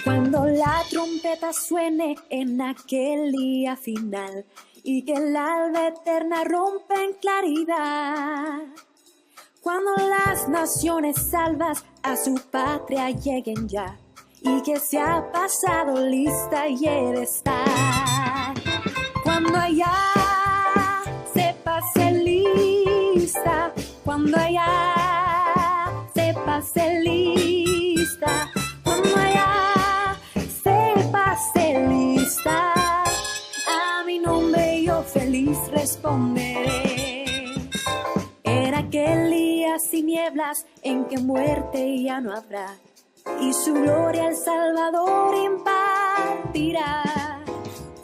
Cuando la trompeta suene en aquel día final y que el alba eterna rompe en claridad. Cuando las naciones salvas a su patria lleguen ya y que se ha pasado lista y he de estar. Cuando allá se pase lista, cuando allá se pase lista, cuando allá se pase lista, a mi nombre yo feliz responderé. En aquel día sin nieblas en que muerte ya no habrá, y su gloria el Salvador impartirá.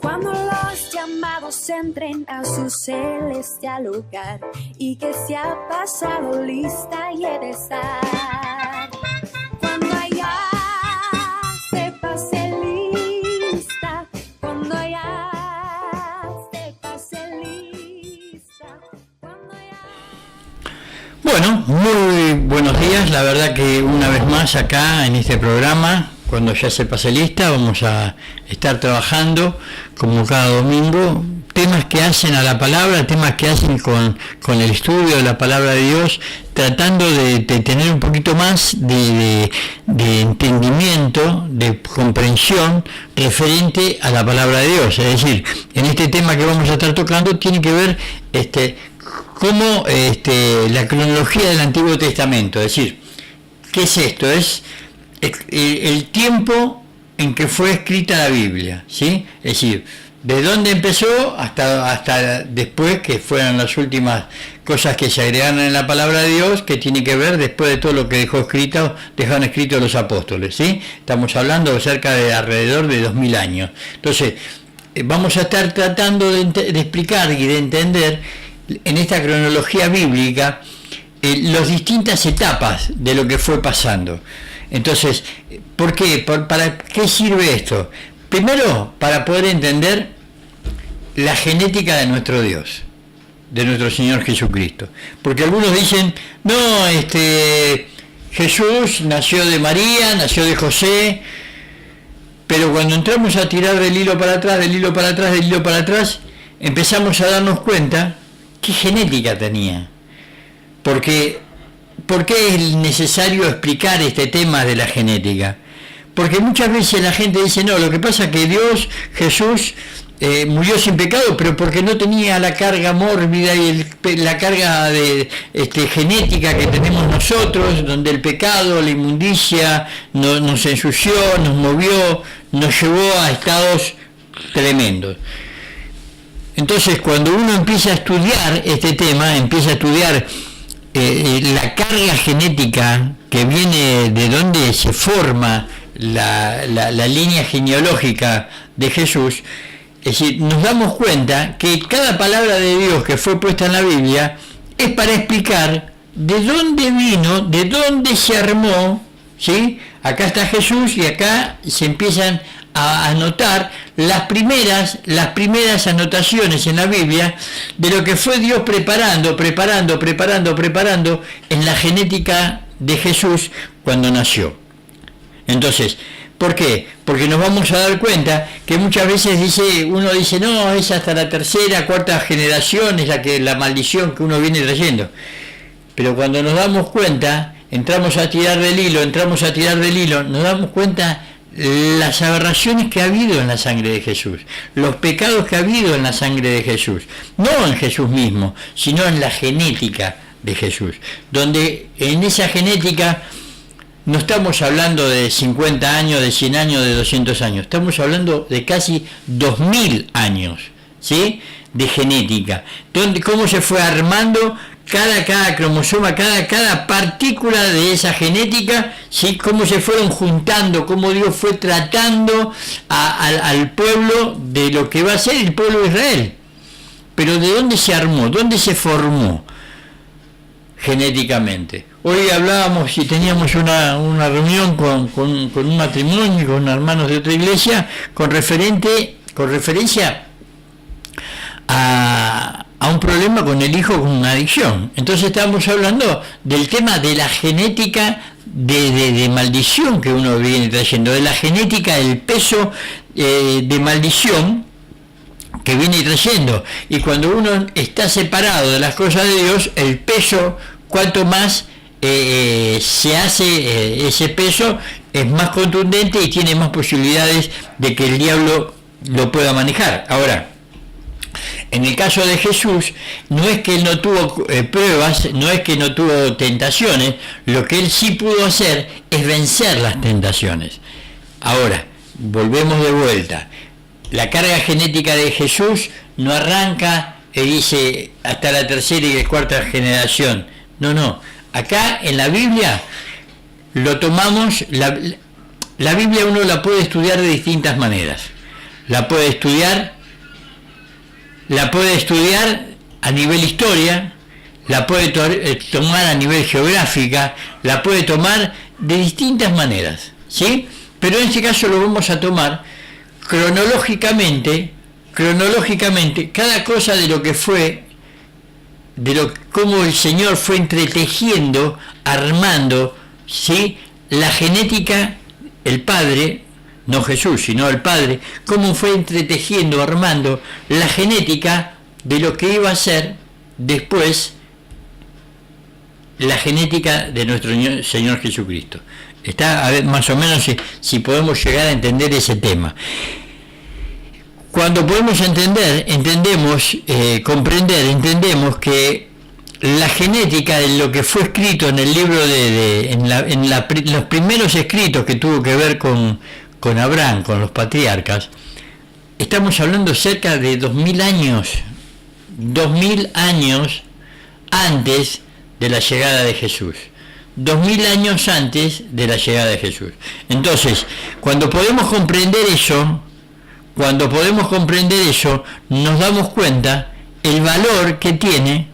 Cuando los llamados entren a su celestial lugar y que se ha pasado lista y he de estar. Cuando allá se pase lista, cuando allá se pase lista, cuando allá... Bueno, muy buenos días. La verdad que una vez más acá en este programa, cuando ya se pase lista, vamos a estar trabajando como cada domingo temas que hacen a la palabra, temas que hacen con el estudio de la palabra de Dios, tratando de tener un poquito más de entendimiento, de comprensión referente a la palabra de Dios. Es decir, en este tema que vamos a estar tocando tiene que ver cómo la cronología del Antiguo Testamento. Es decir, ¿qué es esto? Es el tiempo en que fue escrita la Biblia, ¿sí? Es decir, de dónde empezó hasta después, que fueron las últimas cosas que se agregaron en la palabra de Dios, que tiene que ver después de todo lo que dejaron escrito los apóstoles, ¿sí? Estamos hablando de cerca de alrededor de 2000 años. Entonces, vamos a estar tratando de explicar y de entender en esta cronología bíblica las distintas etapas de lo que fue pasando. Entonces, ¿por qué? ¿Para qué sirve esto? Primero, para poder entender la genética de nuestro Dios, de nuestro Señor Jesucristo. Porque algunos dicen, no, Jesús nació de María, nació de José, pero cuando entramos a tirar del hilo para atrás, empezamos a darnos cuenta qué genética tenía. ¿Por qué es necesario explicar este tema de la genética? Porque muchas veces la gente dice, no, lo que pasa es que Jesús murió sin pecado, pero porque no tenía la carga mórbida y la carga genética que tenemos nosotros, donde el pecado, la inmundicia nos ensució, nos movió, nos llevó a estados tremendos. Entonces, cuando uno empieza a estudiar este tema, empieza a estudiar la carga genética que viene de donde se forma la línea genealógica de Jesús, es decir, nos damos cuenta que cada palabra de Dios que fue puesta en la Biblia es para explicar de dónde vino, de dónde se armó, ¿sí? Acá está Jesús y acá se empiezan a anotar las primeras anotaciones en la Biblia de lo que fue Dios preparando en la genética de Jesús cuando nació. Entonces, ¿por qué? Porque nos vamos a dar cuenta que muchas veces uno dice, no, es hasta la tercera, cuarta generación, es la maldición que uno viene trayendo. Pero cuando nos damos cuenta, entramos a tirar del hilo, nos damos cuenta las aberraciones que ha habido en la sangre de Jesús, los pecados que ha habido en la sangre de Jesús, no en Jesús mismo, sino en la genética de Jesús, donde en esa genética no estamos hablando de 50 años, de 100 años, de 200 años, estamos hablando de casi 2000 años, ¿sí?, de genética, donde cómo se fue armando cada cromosoma, cada partícula de esa genética, ¿sí?, cómo se fueron juntando, cómo Dios fue tratando al pueblo de lo que va a ser el pueblo de Israel. Pero ¿de dónde se armó? ¿Dónde se formó genéticamente? Hoy hablábamos y teníamos una reunión con un matrimonio, con hermanos de otra iglesia, con referencia a un problema con el hijo con una adicción. Entonces estamos hablando del tema de la genética de maldición que uno viene trayendo, de la genética del peso de maldición que viene trayendo. Y cuando uno está separado de las cosas de Dios, el peso, cuanto más se hace ese peso, es más contundente y tiene más posibilidades de que el diablo lo pueda manejar. Ahora, en el caso de Jesús, no es que él no tuvo pruebas, no es que no tuvo tentaciones, lo que él sí pudo hacer es vencer las tentaciones. Ahora, volvemos de vuelta. La carga genética de Jesús no arranca, dice, hasta la tercera y cuarta generación. No. Acá en la Biblia lo tomamos, la Biblia uno la puede estudiar de distintas maneras. La puede estudiar a nivel historia, la puede tomar a nivel geográfica, la puede tomar de distintas maneras, ¿sí? Pero en este caso lo vamos a tomar cronológicamente, cada cosa de lo que fue, cómo el Señor fue entretejiendo, armando, ¿sí? La genética, el Padre, no Jesús, sino el Padre, cómo fue entretejiendo, armando la genética de lo que iba a ser después la genética de nuestro Señor Jesucristo. Está, a ver, más o menos si podemos llegar a entender ese tema. Cuando podemos entendemos que la genética de lo que fue escrito en el libro los primeros escritos que tuvo que ver con Abraham, con los patriarcas, estamos hablando cerca de 2000 años antes de la llegada de Jesús. 2000 años antes de la llegada de Jesús. Entonces, cuando podemos comprender eso, nos damos cuenta el valor que tiene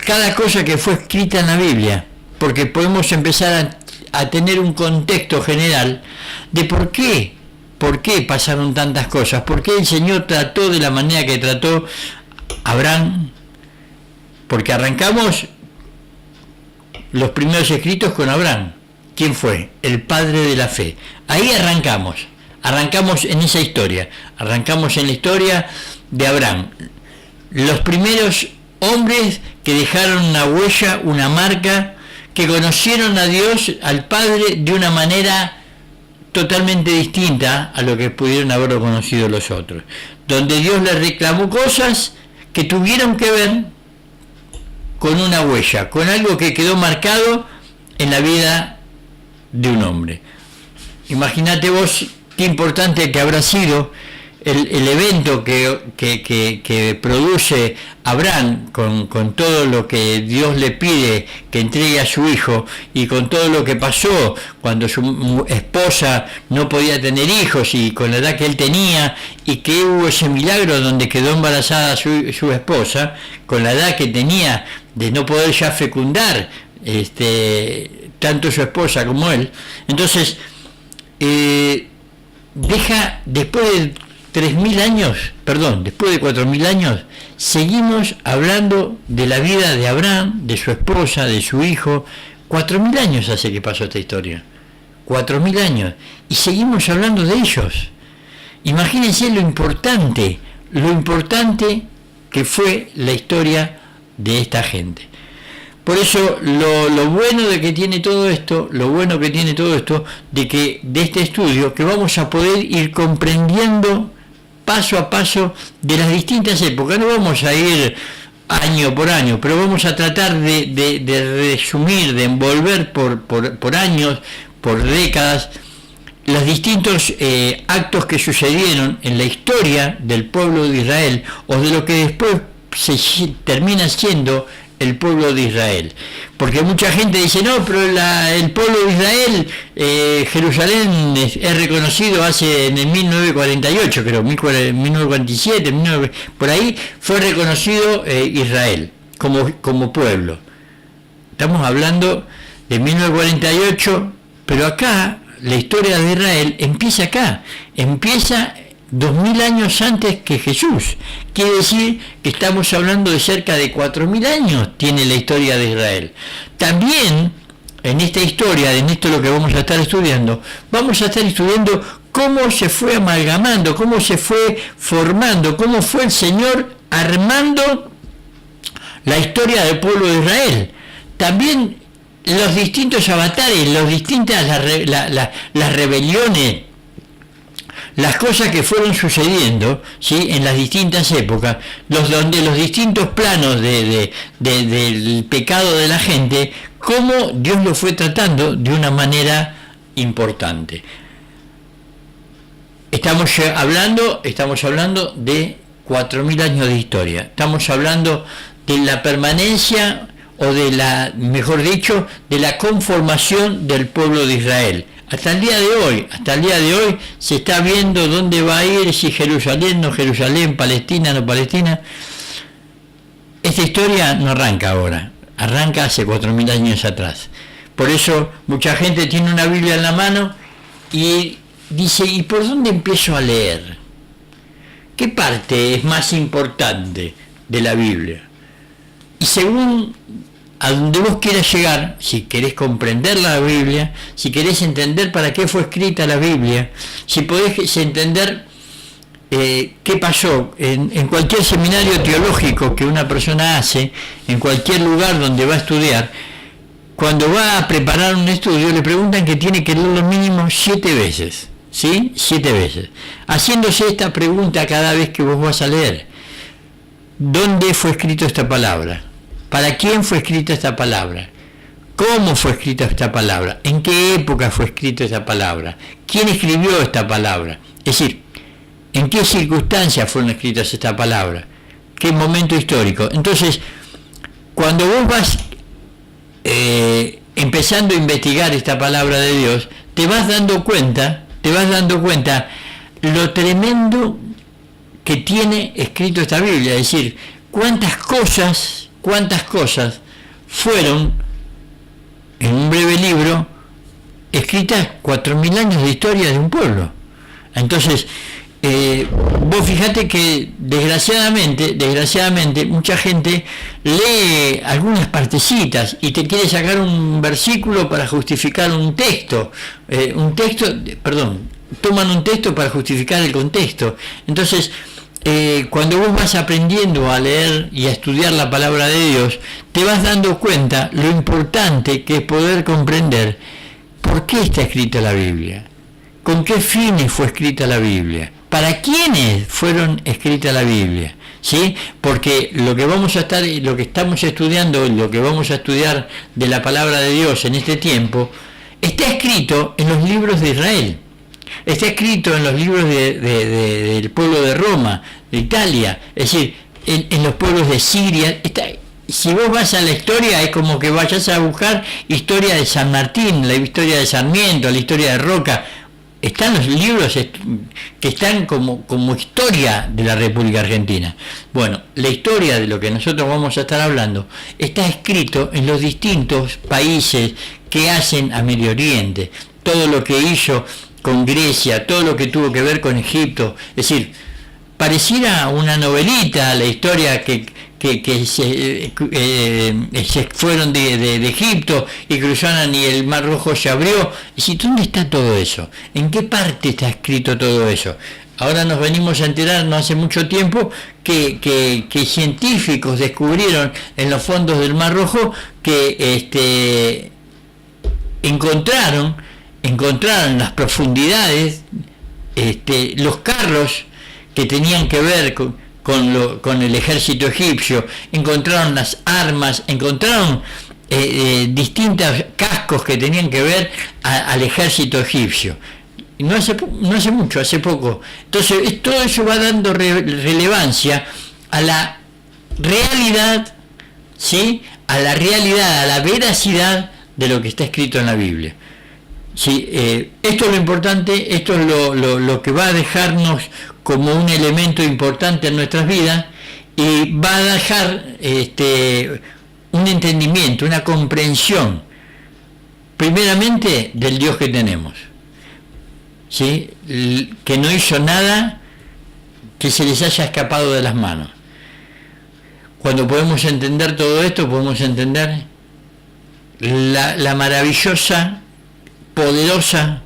cada cosa que fue escrita en la Biblia, porque podemos empezar a tener un contexto general de por qué pasaron tantas cosas, por qué el Señor trató de la manera que trató a Abraham, porque arrancamos los primeros escritos con Abraham. ¿Quién fue? El padre de la fe. Ahí arrancamos en esa historia, arrancamos en la historia de Abraham. Los primeros hombres que dejaron una huella, una marca, que conocieron a Dios, al Padre, de una manera totalmente distinta a lo que pudieron haberlo conocido los otros, donde Dios les reclamó cosas que tuvieron que ver con una huella, con algo que quedó marcado en la vida de un hombre. Imagínate vos qué importante que habrá sido el evento que produce Abraham con todo lo que Dios le pide que entregue a su hijo, y con todo lo que pasó cuando su esposa no podía tener hijos y con la edad que él tenía, y que hubo ese milagro donde quedó embarazada su esposa con la edad que tenía de no poder ya fecundar tanto su esposa como él. Entonces deja, después de 4.000 años, seguimos hablando de la vida de Abraham, de su esposa, de su hijo. 4.000 años hace que pasó esta historia. 4.000 años. Y seguimos hablando de ellos. Imagínense lo importante que fue la historia de esta gente. Por eso lo bueno que tiene todo esto, de este estudio, que vamos a poder ir comprendiendo paso a paso de las distintas épocas. No vamos a ir año por año, pero vamos a tratar de resumir, de envolver por años, por décadas, los distintos actos que sucedieron en la historia del pueblo de Israel, o de lo que después se termina siendo el pueblo de Israel. Porque mucha gente dice, no, pero el pueblo de Israel, Jerusalén es reconocido en el 1948, creo, 1947, por ahí fue reconocido Israel como pueblo. Estamos hablando de 1948, pero acá la historia de Israel empieza acá, empieza 2000 años antes que Jesús. Quiere decir que estamos hablando de cerca de 4000 años tiene la historia de Israel. También en esta historia, en esto lo que vamos a estar estudiando cómo se fue amalgamando, cómo se fue formando, cómo fue el Señor armando la historia del pueblo de Israel. También los distintos avatares, las rebeliones, las cosas que fueron sucediendo, ¿sí?, en las distintas épocas, donde los distintos planos del pecado de la gente, cómo Dios lo fue tratando de una manera importante. Estamos hablando de 4000 años de historia. Estamos hablando de la permanencia, o de la conformación del pueblo de Israel. Hasta el día de hoy se está viendo dónde va a ir, si Jerusalén, no Jerusalén, Palestina, no Palestina. Esta historia no arranca ahora, arranca hace 4000 años atrás. Por eso mucha gente tiene una Biblia en la mano y dice, ¿y por dónde empiezo a leer? ¿Qué parte es más importante de la Biblia? Y según a donde vos quieras llegar, si querés comprender la Biblia, si querés entender para qué fue escrita la Biblia, si podés entender qué pasó en cualquier seminario teológico que una persona hace, en cualquier lugar donde va a estudiar, cuando va a preparar un estudio le preguntan que tiene que leerlo mínimo 7 veces, ¿sí? 7 veces, haciéndose esta pregunta cada vez que vos vas a leer: ¿dónde fue escrito esta palabra? ¿Para quién fue escrita esta palabra? ¿Cómo fue escrita esta palabra? ¿En qué época fue escrita esta palabra? ¿Quién escribió esta palabra? Es decir, ¿en qué circunstancias fueron escritas esta palabra? ¿Qué momento histórico? Entonces, cuando vos vas empezando a investigar esta palabra de Dios, te vas dando cuenta lo tremendo que tiene escrito esta Biblia. Es decir, cuántas cosas fueron, en un breve libro, escritas 4000 años de historia de un pueblo. Entonces, vos fijate que desgraciadamente mucha gente lee algunas partecitas y te quiere sacar un versículo para justificar un texto, toman un texto para justificar el contexto. Entonces, cuando vos vas aprendiendo a leer y a estudiar la palabra de Dios, te vas dando cuenta lo importante que es poder comprender por qué está escrita la Biblia, con qué fines fue escrita la Biblia, para quiénes fueron escrita la Biblia, ¿sí? Porque lo que estamos estudiando, lo que vamos a estudiar de la palabra de Dios en este tiempo, está escrito en los libros de Israel. Está escrito en los libros del pueblo de Roma, de Italia, es decir, en los pueblos de Siria. Si vos vas a la historia, es como que vayas a buscar historia de San Martín, la historia de Sarmiento, la historia de Roca. Están los libros que están como historia de la República Argentina. Bueno, la historia de lo que nosotros vamos a estar hablando está escrito en los distintos países que hacen a Medio Oriente, todo lo que hizo con Grecia, todo lo que tuvo que ver con Egipto. Es decir, pareciera una novelita la historia que se fueron de Egipto y cruzaron y el Mar Rojo se abrió. Es decir, ¿dónde está todo eso? ¿En qué parte está escrito todo eso? Ahora nos venimos a enterar no hace mucho tiempo que científicos descubrieron en los fondos del Mar Rojo que encontraron en las profundidades los carros que tenían que ver con el ejército egipcio, encontraron las armas, encontraron distintos cascos que tenían que ver al ejército egipcio. No hace mucho, hace poco. Entonces, todo eso va dando relevancia a la realidad, ¿sí? A la veracidad de lo que está escrito en la Biblia. Sí, esto es lo importante, esto es lo que va a dejarnos como un elemento importante en nuestras vidas y va a dejar un entendimiento, una comprensión, primeramente del Dios que tenemos, ¿sí? Que no hizo nada que se les haya escapado de las manos. Cuando podemos entender todo esto, podemos entender la maravillosa, poderosa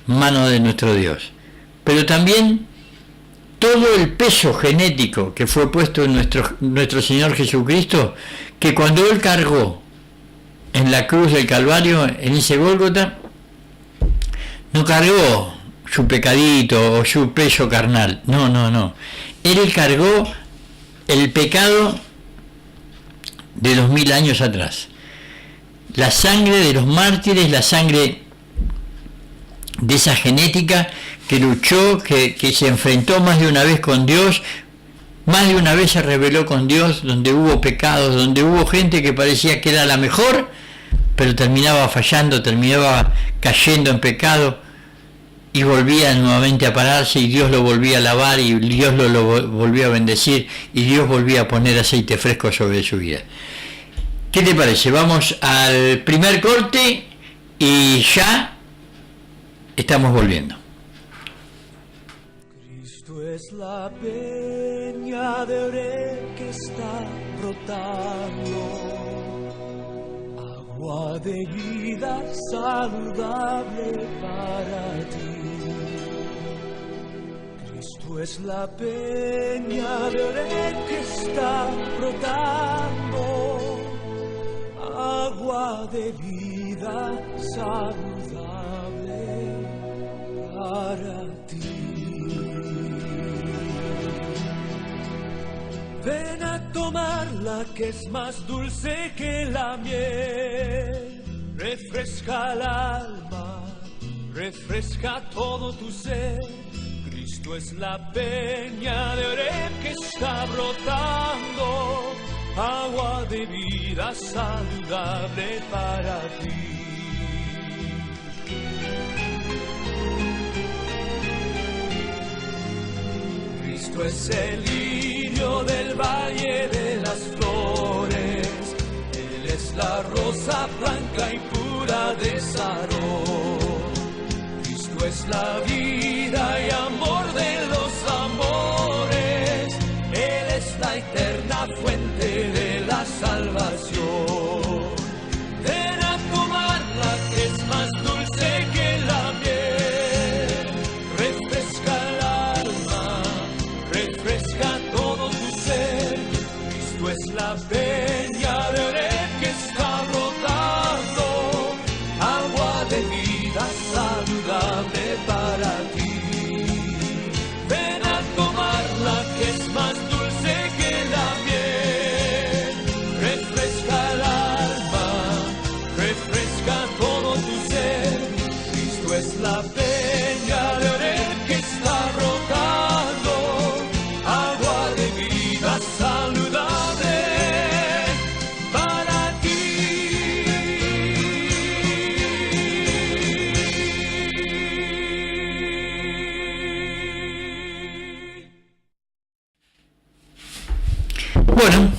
mano de nuestro Dios. Pero también todo el peso genético que fue puesto en nuestro Señor Jesucristo, que cuando Él cargó en la cruz del Calvario, en ese Gólgota, no cargó su pecadito o su peso carnal, no. Él cargó el pecado de 2000 años atrás. La sangre de los mártires, la sangre de esa genética que luchó, que se enfrentó más de una vez con Dios, más de una vez se rebeló con Dios, donde hubo pecados, donde hubo gente que parecía que era la mejor, pero terminaba fallando, terminaba cayendo en pecado y volvía nuevamente a pararse, y Dios lo volvía a lavar, y Dios lo volvía a bendecir, y Dios volvía a poner aceite fresco sobre su vida. ¿Qué te parece? Vamos al primer corte y ya estamos volviendo. Cristo es la peña de Oreb que está brotando, agua de vida saludable para ti. Cristo es la peña de Oreb que está brotando, agua de vida saludable para ti. Ven a tomarla, que es más dulce que la miel, refresca el alma, refresca todo tu ser. Cristo es la peña de Oreb que está brotando, agua de vida saludable para ti. Cristo es el lirio del valle de las flores, Él es la rosa blanca y pura de Sarón. Cristo es la vida y amor de los amores, Él es la eterna fuente de la salvación. Ven a tomarla, que es más dulce que la miel, refresca el alma, refresca todo tu ser. Cristo es la peña de Oreb que está brotando, agua de vida saludable para ti. Ven a tomarla, que es más dulce que la miel, refresca el alma, refresca todo tu ser. Cristo es la peña de Oreb que está brotando, agua de vida saludable para ti. Bueno,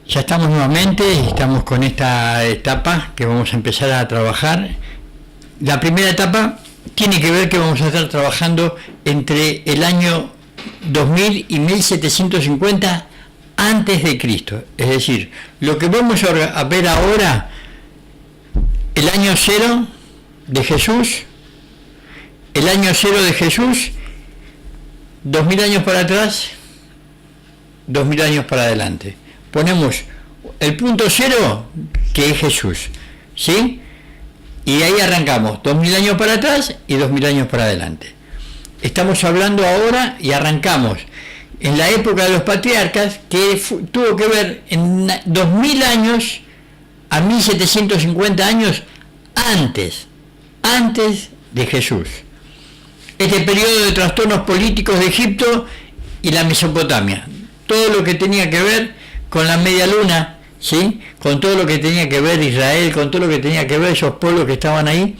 ya estamos nuevamente, estamos con esta etapa que vamos a empezar a trabajar. La primera etapa tiene que ver que vamos a estar trabajando entre el año 2000 y 1750 antes de Cristo. Es decir, lo que vamos a ver ahora, el año cero de Jesús, el año cero de Jesús, 2000 años para atrás, 2000 años para adelante. Ponemos el punto cero, que es Jesús, ¿sí? Y ahí arrancamos, 2000 años para atrás y 2000 años para adelante. Estamos hablando ahora y arrancamos en la época de los patriarcas, que tuvo que ver en 2000 años a 1750 años antes de Jesús. Este periodo de trastornos políticos de Egipto y la Mesopotamia, todo lo que tenía que ver con la media luna, ¿sí? Con todo lo que tenía que ver Israel, con todo lo que tenía que ver esos pueblos que estaban ahí,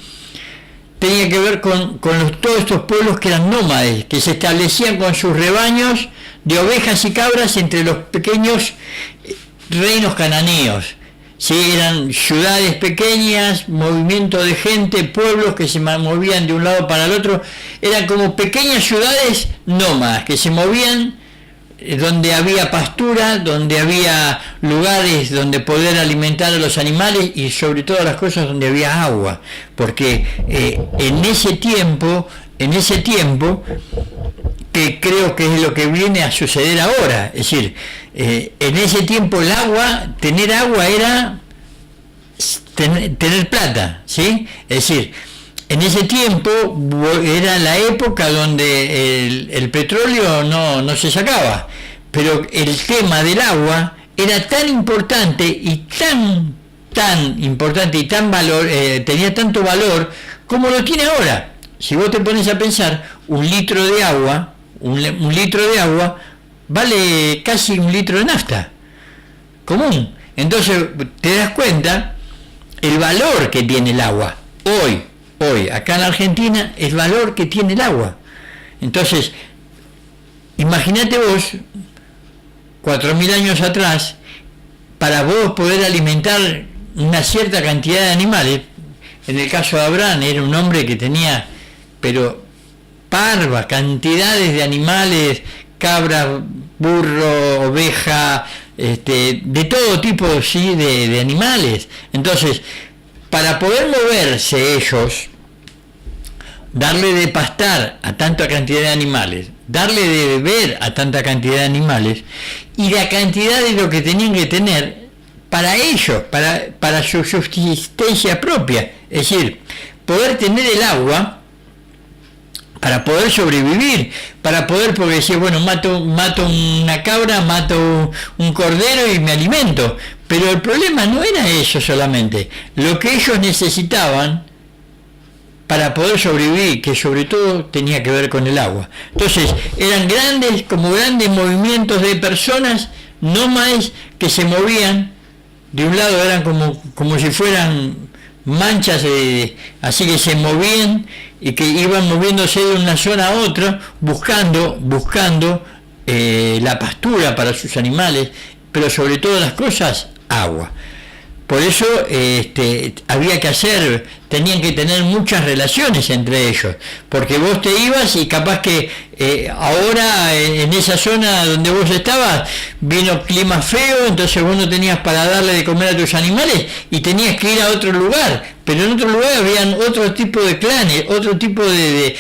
tenía que ver con todos estos pueblos que eran nómades, que se establecían con sus rebaños de ovejas y cabras entre los pequeños reinos cananeos, Sí, eran ciudades pequeñas, movimiento de gente, pueblos que se movían de un lado para el otro. Eran como pequeñas ciudades nómadas que se movían donde había pastura, donde había lugares donde poder alimentar a los animales y sobre todas las cosas donde había agua. Porque en ese tiempo, que creo que es lo que viene a suceder ahora, es decir, en ese tiempo el agua, tener agua era tener plata, ¿sí? Es decir, en ese tiempo era la época donde el petróleo no se sacaba, pero el tema del agua era tan importante y tan importante y tenía tanto valor como lo tiene ahora. Si vos te pones a pensar, un litro de agua vale casi un litro de nafta común. Entonces te das cuenta el valor que tiene el agua hoy acá en Argentina, el valor que tiene el agua. Entonces imagínate vos 4.000 años atrás, para vos poder alimentar una cierta cantidad de animales. En el caso de Abraham era un hombre que tenía pero parva cantidades de animales, cabra, burro, oveja, de todo tipo, sí, de animales. Entonces, para poder moverse ellos, darle de pastar a tanta cantidad de animales, darle de beber a tanta cantidad de animales, y la cantidad de lo que tenían que tener para ellos, para su subsistencia propia, es decir, poder tener el agua para poder sobrevivir, para poder, porque decía, bueno, mato una cabra, mato un cordero y me alimento. Pero el problema no era eso solamente. Lo que ellos necesitaban para poder sobrevivir, que sobre todo tenía que ver con el agua. Entonces, eran grandes movimientos de personas nómades que se movían. De un lado eran como si fueran manchas, así que se movían y que iban moviéndose de una zona a otra buscando la pastura para sus animales, pero sobre todas las cosas agua. Por eso tenían que tener muchas relaciones entre ellos, porque vos te ibas y capaz que ahora en esa zona donde vos estabas vino clima feo, entonces vos no tenías para darle de comer a tus animales y tenías que ir a otro lugar, pero en otro lugar habían otro tipo de clanes, otro tipo de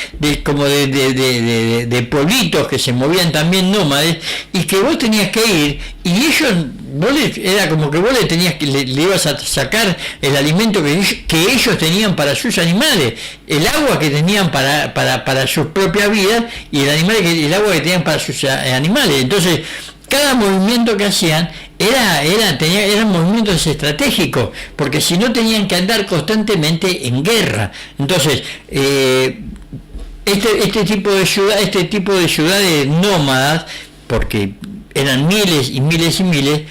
pueblitos que se movían también nómades y que vos tenías que ir y ellos era como que vos le ibas a sacar el alimento que ellos tenían para sus animales, el agua que tenían para sus propias vidas y el agua que tenían para sus animales. Entonces cada movimiento que hacían eran movimientos estratégicos, porque si no tenían que andar constantemente en guerra. Entonces este tipo de ciudades nómadas, porque eran miles y miles y miles,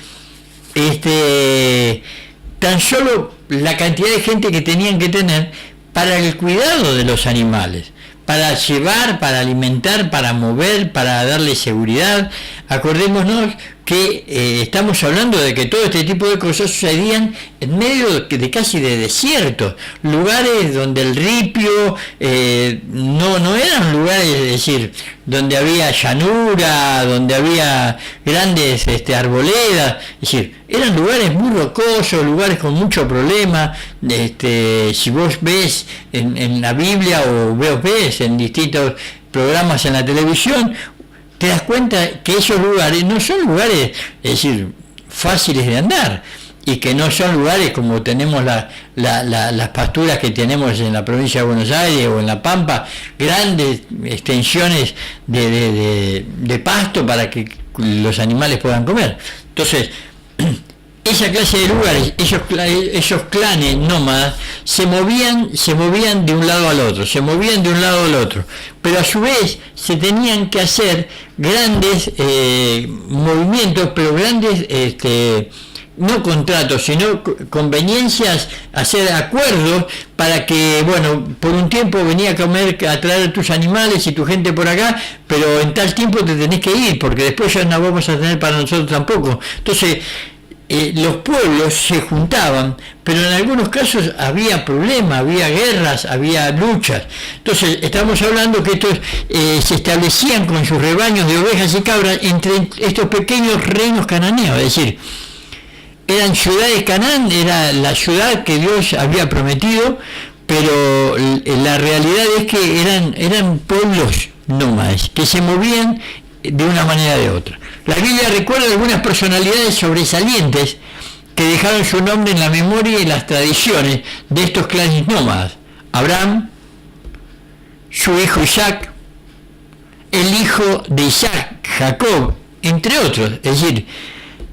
tan solo la cantidad de gente que tenían que tener para el cuidado de los animales, para llevar, para alimentar, para mover, para darle seguridad. Acordémonos que estamos hablando de que todo este tipo de cosas sucedían en medio de casi de desiertos, lugares donde el ripio no eran lugares, es decir, donde había llanura, donde había grandes arboledas, es decir, eran lugares muy rocosos, lugares con mucho problema. Si vos ves en la Biblia o ves en distintos programas en la televisión, te das cuenta que esos lugares no son lugares, es decir, fáciles de andar, y que no son lugares como tenemos las pasturas que tenemos en la provincia de Buenos Aires o en La Pampa, grandes extensiones de pasto para que los animales puedan comer. Entonces, esa clase de lugares, esos clanes nómadas se movían de un lado al otro, pero a su vez se tenían que hacer grandes movimientos, pero grandes no contratos, sino conveniencias, hacer acuerdos para que, bueno, por un tiempo venía a traer tus animales y tu gente por acá, pero en tal tiempo te tenés que ir, porque después ya no vamos a tener para nosotros tampoco. Entonces, los pueblos se juntaban, pero en algunos casos había problemas, había guerras, había luchas. Entonces estamos hablando que estos se establecían con sus rebaños de ovejas y cabras entre estos pequeños reinos cananeos, es decir, eran ciudades. Canaán era la ciudad que Dios había prometido, pero la realidad es que eran pueblos nómades que se movían de una manera o de otra. La Biblia recuerda algunas personalidades sobresalientes que dejaron su nombre en la memoria y las tradiciones de estos clanes nómadas. Abraham, su hijo Isaac, el hijo de Isaac, Jacob, entre otros. Es decir,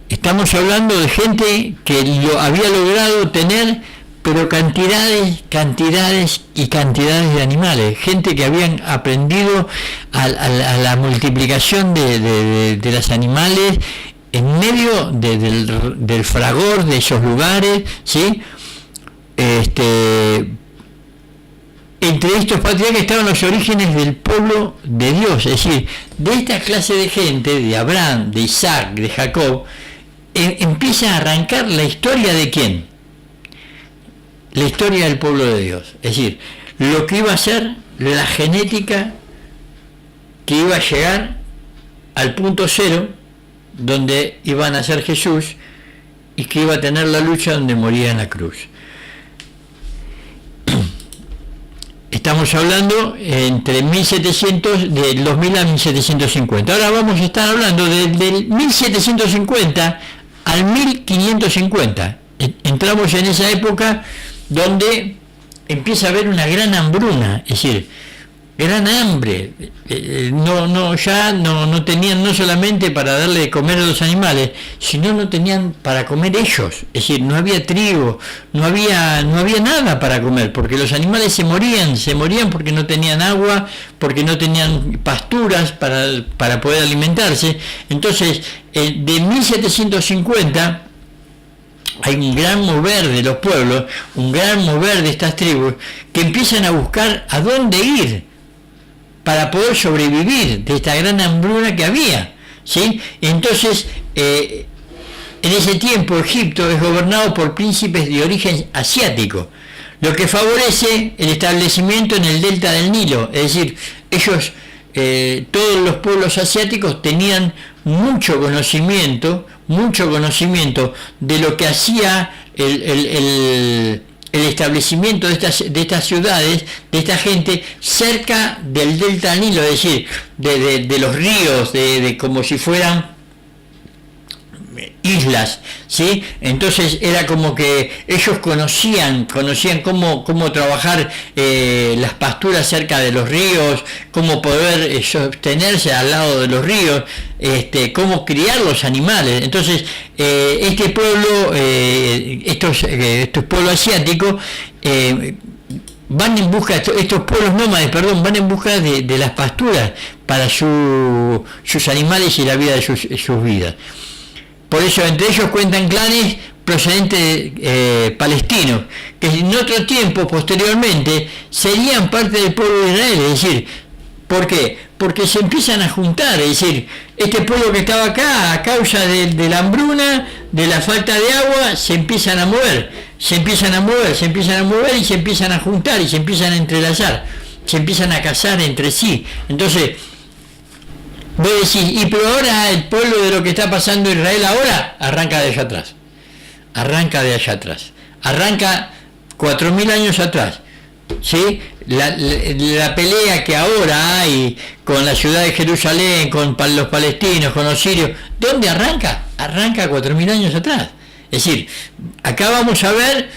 estamos hablando de gente que lo había logrado tener, pero cantidades y cantidades de animales, gente que habían aprendido a la multiplicación de los animales en medio del fragor de esos lugares, ¿sí? Entre estos patriarcas estaban los orígenes del pueblo de Dios, es decir, de esta clase de gente, de Abraham, de Isaac, de Jacob, empieza a arrancar la historia de ¿quién? La historia del pueblo de Dios, es decir, lo que iba a ser la genética que iba a llegar al punto cero, donde iba a nacer Jesús y que iba a tener la lucha donde moría en la cruz. Estamos hablando entre 1700, del 2000 a 1750. Ahora vamos a estar hablando del 1750 al 1550. Entramos en esa época donde empieza a haber una gran hambruna, es decir, gran hambre. No tenían no solamente para darle de comer a los animales, sino no tenían para comer ellos, es decir, no había trigo, no había nada para comer, porque los animales se morían porque no tenían agua, porque no tenían pasturas para poder alimentarse. Entonces, de 1750 hay un gran mover de los pueblos, un gran mover de estas tribus, que empiezan a buscar a dónde ir para poder sobrevivir de esta gran hambruna que había, ¿sí? Entonces, en ese tiempo Egipto es gobernado por príncipes de origen asiático, lo que favorece el establecimiento en el delta del Nilo, es decir, ellos, todos los pueblos asiáticos tenían mucho conocimiento de lo que hacía el establecimiento de estas ciudades, de esta gente cerca del delta del Nilo, es decir, de los ríos, de como si fueran islas, ¿sí? Entonces era como que ellos conocían cómo trabajar las pasturas cerca de los ríos, cómo poder sostenerse al lado de los ríos, cómo criar los animales. Entonces este pueblo, estos pueblos asiáticos van en busca, estos pueblos nómades, van en busca de las pasturas para sus animales y la vida de sus vidas. Por eso entre ellos cuentan clanes procedentes palestinos, que en otro tiempo, posteriormente, serían parte del pueblo de Israel. Es decir, ¿por qué? Porque se empiezan a juntar, es decir, este pueblo que estaba acá, a causa de la hambruna, de la falta de agua, se empiezan a mover y se empiezan a juntar y se empiezan a entrelazar, se empiezan a casar entre sí. Entonces, vos decís, pero ahora el pueblo de lo que está pasando en Israel ahora, arranca de allá atrás, arranca 4.000 años atrás, ¿sí? La pelea que ahora hay con la ciudad de Jerusalén, con los palestinos, con los sirios, ¿dónde arranca? Arranca 4.000 años atrás. Es decir, acá vamos a ver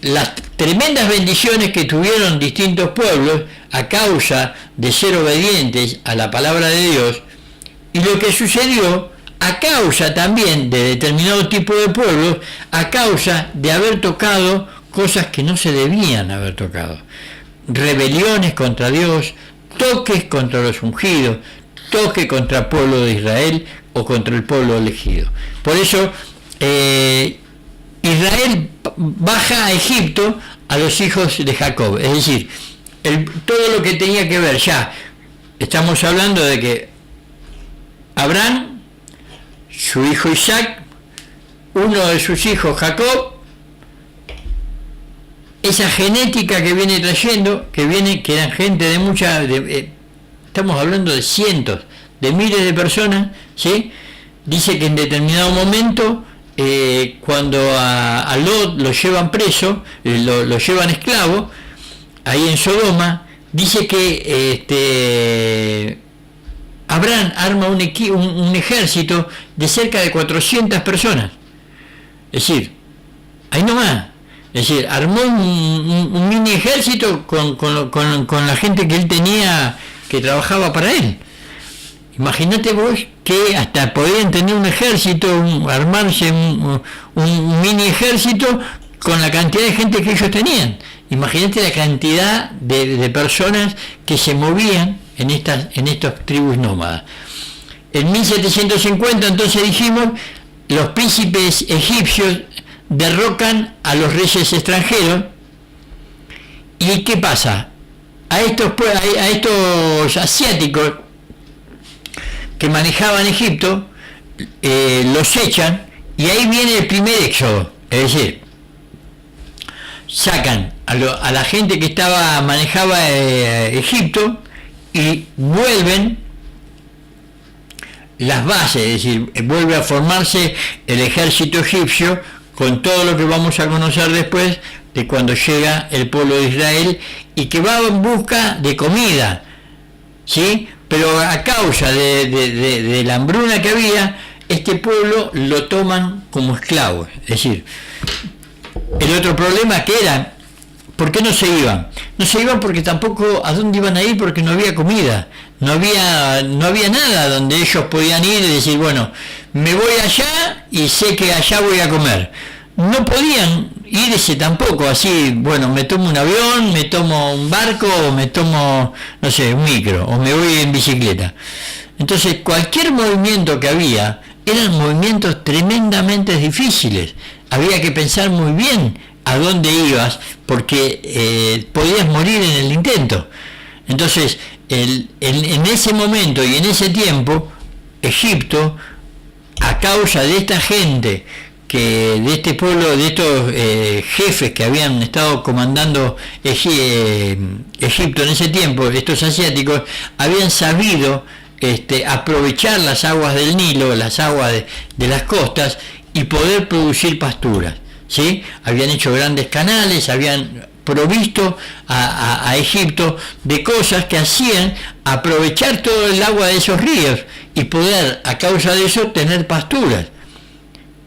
las tremendas bendiciones que tuvieron distintos pueblos a causa de ser obedientes a la palabra de Dios, y lo que sucedió a causa también de determinado tipo de pueblos, a causa de haber tocado cosas que no se debían haber tocado, rebeliones contra Dios, toques contra los ungidos, toques contra el pueblo de Israel o contra el pueblo elegido. Por eso Israel baja a Egipto a los hijos de Jacob, es decir, todo lo que tenía que ver ya, estamos hablando de que Abraham, su hijo Isaac, uno de sus hijos, Jacob, esa genética que viene trayendo, que eran gente de mucha, estamos hablando de cientos, de miles de personas, ¿sí? Dice que en determinado momento, cuando a Lot lo llevan preso, lo llevan esclavo, ahí en Sodoma, dice que Abraham arma un ejército de cerca de 400 personas. Es decir, ahí nomás. Es decir, armó un mini ejército con la gente que él tenía, que trabajaba para él. Imagínate vos que hasta podían tener un ejército, armarse un mini ejército con la cantidad de gente que ellos tenían. Imagínate la cantidad de personas que se movían en estas tribus nómadas. En 1750, entonces dijimos, los príncipes egipcios derrocan a los reyes extranjeros. ¿Y qué pasa? A estos asiáticos que manejaban Egipto, los echan, y ahí viene el primer éxodo. Es decir, sacan a la gente que manejaba Egipto, y vuelven las bases, es decir, vuelve a formarse el ejército egipcio, con todo lo que vamos a conocer después de cuando llega el pueblo de Israel, y que va en busca de comida, ¿sí? Pero a causa de la hambruna que había, este pueblo lo toman como esclavos. Es decir, el otro problema que era, ¿por qué no se iban? No se iban porque tampoco, ¿a dónde iban a ir? Porque no había comida, no había nada donde ellos podían ir y decir, bueno, me voy allá y sé que allá voy a comer. No podían irse tampoco así, bueno, me tomo un avión, me tomo un barco, o me tomo, no sé, un micro, o me voy en bicicleta. Entonces, cualquier movimiento que había, eran movimientos tremendamente difíciles. Había que pensar muy bien a dónde ibas, porque podías morir en el intento. Entonces, en ese momento y en ese tiempo, Egipto, a causa de esta gente, de este pueblo, de estos jefes que habían estado comandando Egipto en ese tiempo, estos asiáticos, habían sabido aprovechar las aguas del Nilo, las aguas de las costas, y poder producir pasturas, ¿sí? Habían hecho grandes canales, habían provisto a Egipto de cosas que hacían aprovechar todo el agua de esos ríos y poder, a causa de eso, tener pasturas,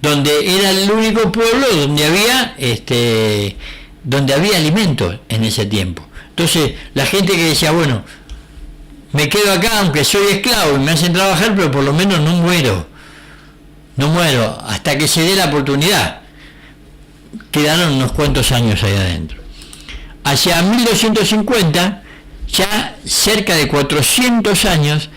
donde era el único pueblo donde había alimentos en ese tiempo. Entonces, la gente que decía, bueno, me quedo acá aunque soy esclavo y me hacen trabajar, pero por lo menos no muero hasta que se dé la oportunidad. Quedaron unos cuantos años ahí adentro. Hacia 1250, ya cerca de 400 años,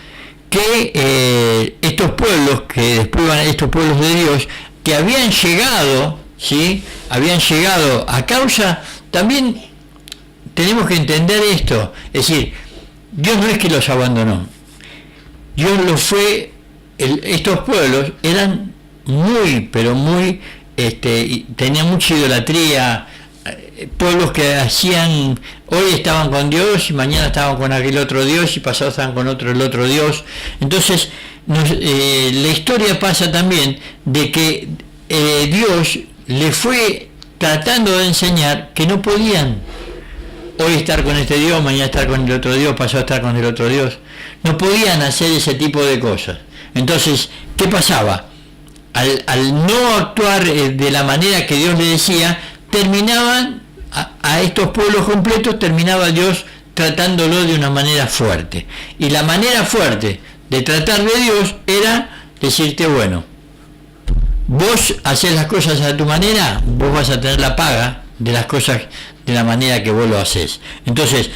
que estos pueblos, que después van estos pueblos de Dios, que habían llegado, ¿sí? Habían llegado a causa, también tenemos que entender esto, es decir, Dios no es que los abandonó, Dios los fue, estos pueblos eran muy, pero muy, tenían mucha idolatría, pueblos que hacían, hoy estaban con Dios y mañana estaban con aquel otro Dios y pasado estaban con el otro Dios. Entonces la historia pasa también de que Dios le fue tratando de enseñar que no podían hoy estar con este Dios, mañana estar con el otro Dios, pasado estar con el otro Dios. No podían hacer ese tipo de cosas. Entonces, ¿qué pasaba? Al no actuar de la manera que Dios le decía, terminaban a estos pueblos completos, terminaba Dios tratándolo de una manera fuerte. Y la manera fuerte de tratar de Dios era decirte, bueno, vos haces las cosas a tu manera, vos vas a tener la paga de las cosas de la manera que vos lo haces. Entonces,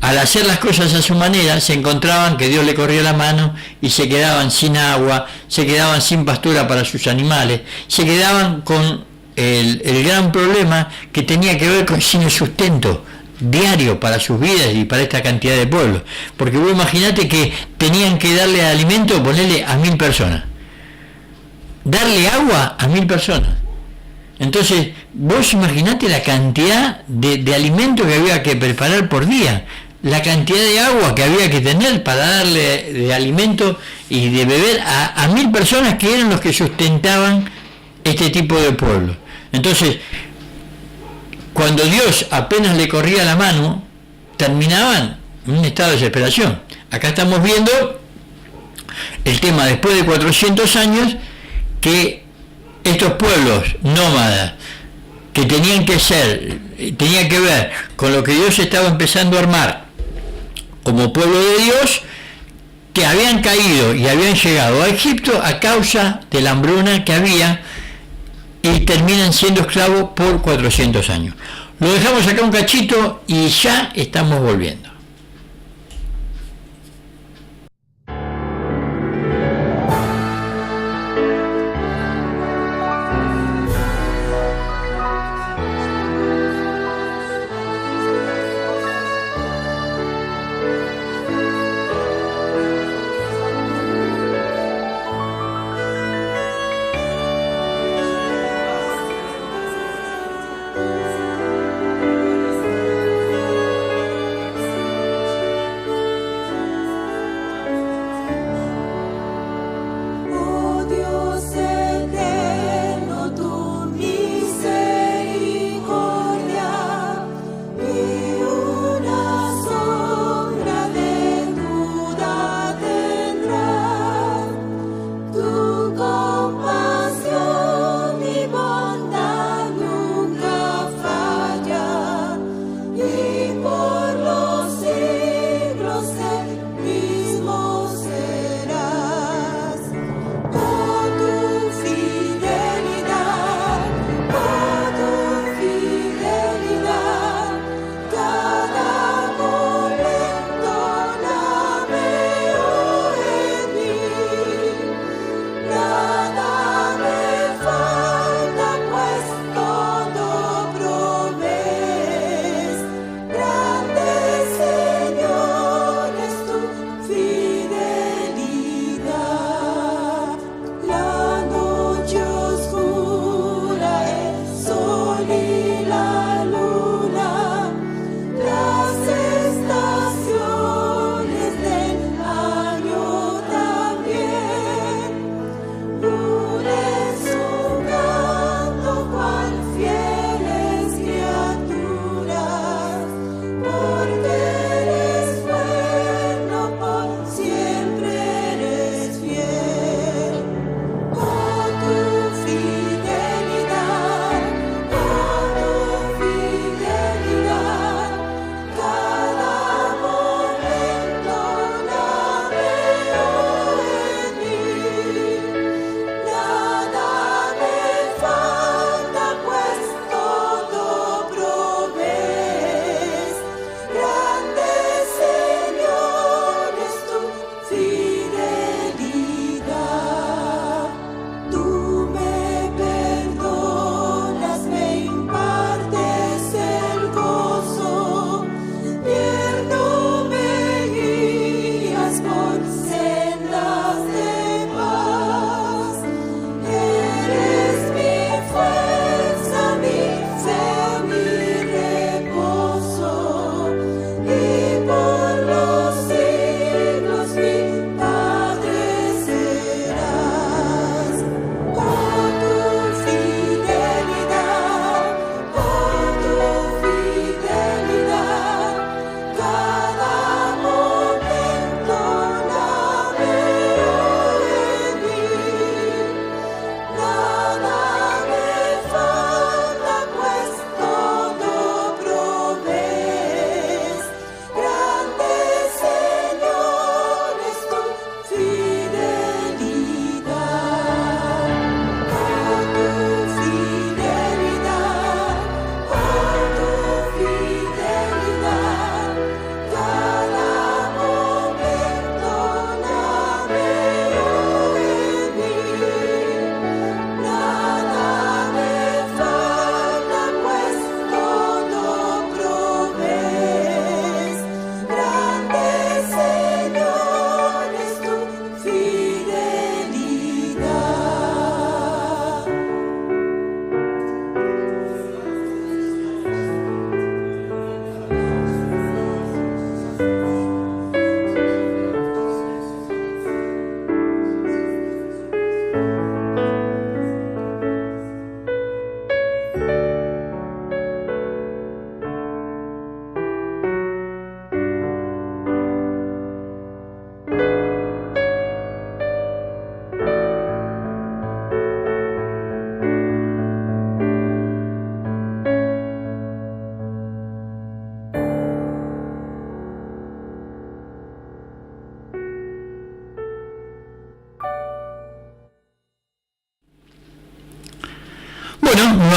al hacer las cosas a su manera, se encontraban que Dios le corría la mano y se quedaban sin agua, se quedaban sin pastura para sus animales, se quedaban con el gran problema que tenía que ver con sin el sustento diario para sus vidas y para esta cantidad de pueblos. Porque vos imaginate que tenían que darle alimento, ponerle a 1000 personas, darle agua a 1000 personas. Entonces, vos imaginate la cantidad de alimento que había que preparar por día, la cantidad de agua que había que tener para darle de alimento y de beber a 1000 personas que eran los que sustentaban este tipo de pueblo. Entonces, cuando Dios apenas le corría la mano, terminaban en un estado de desesperación. Acá estamos viendo el tema después de 400 años, que estos pueblos nómadas que tenían que ver con lo que Dios estaba empezando a armar como pueblo de Dios, que habían caído y habían llegado a Egipto a causa de la hambruna que había, y terminan siendo esclavos por 400 años. Lo dejamos acá un cachito y ya estamos volviendo.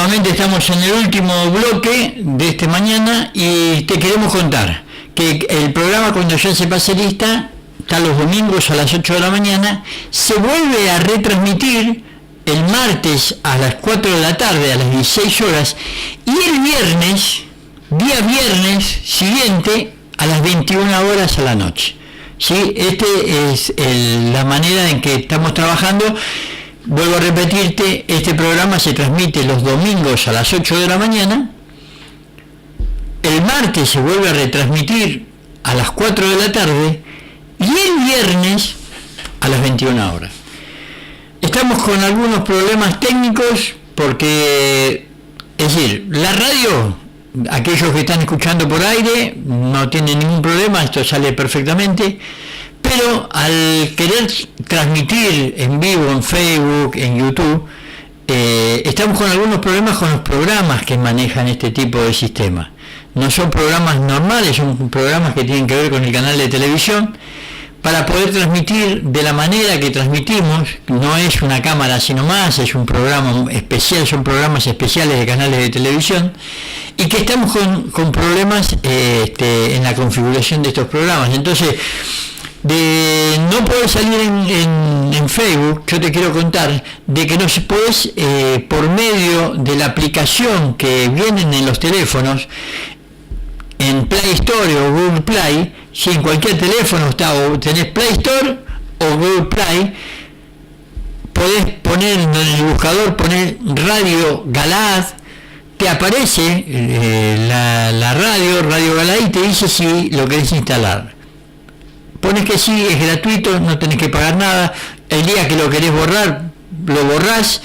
nuevamente estamos en el último bloque de esta mañana y te queremos contar que el programa Cuando ya se pase lista está los domingos a las 8 de la mañana, se vuelve a retransmitir el martes a las 4 de la tarde, a las 16 horas, y el viernes, día viernes siguiente, a las 21 horas a la noche. ¿Sí? Este es la manera en que estamos trabajando. Vuelvo a repetirte, este programa se transmite los domingos a las 8 de la mañana, el martes se vuelve a retransmitir a las 4 de la tarde y el viernes a las 21 horas. Estamos con algunos problemas técnicos porque, es decir, la radio, aquellos que están escuchando por aire, no tienen ningún problema, esto sale perfectamente, pero al querer transmitir en vivo, en Facebook, en YouTube, estamos con algunos problemas con los programas que manejan este tipo de sistema. No son programas normales, son programas que tienen que ver con el canal de televisión. Para poder transmitir de la manera que transmitimos, no es una cámara sino más, es un programa especial, son programas especiales de canales de televisión, y que estamos con problemas en la configuración de estos programas. Entonces, de no poder salir en Facebook, yo te quiero contar de que no se puede, por medio de la aplicación que vienen en los teléfonos, en Play Store o Google Play, si en cualquier teléfono está, o tenés Play Store o Google Play, podés poner en el buscador, poner Radio Galaad, te aparece la Radio Galaad, y te dice si lo querés instalar. Pones que sí, es gratuito, no tenés que pagar nada. El día que lo querés borrar, lo borrás,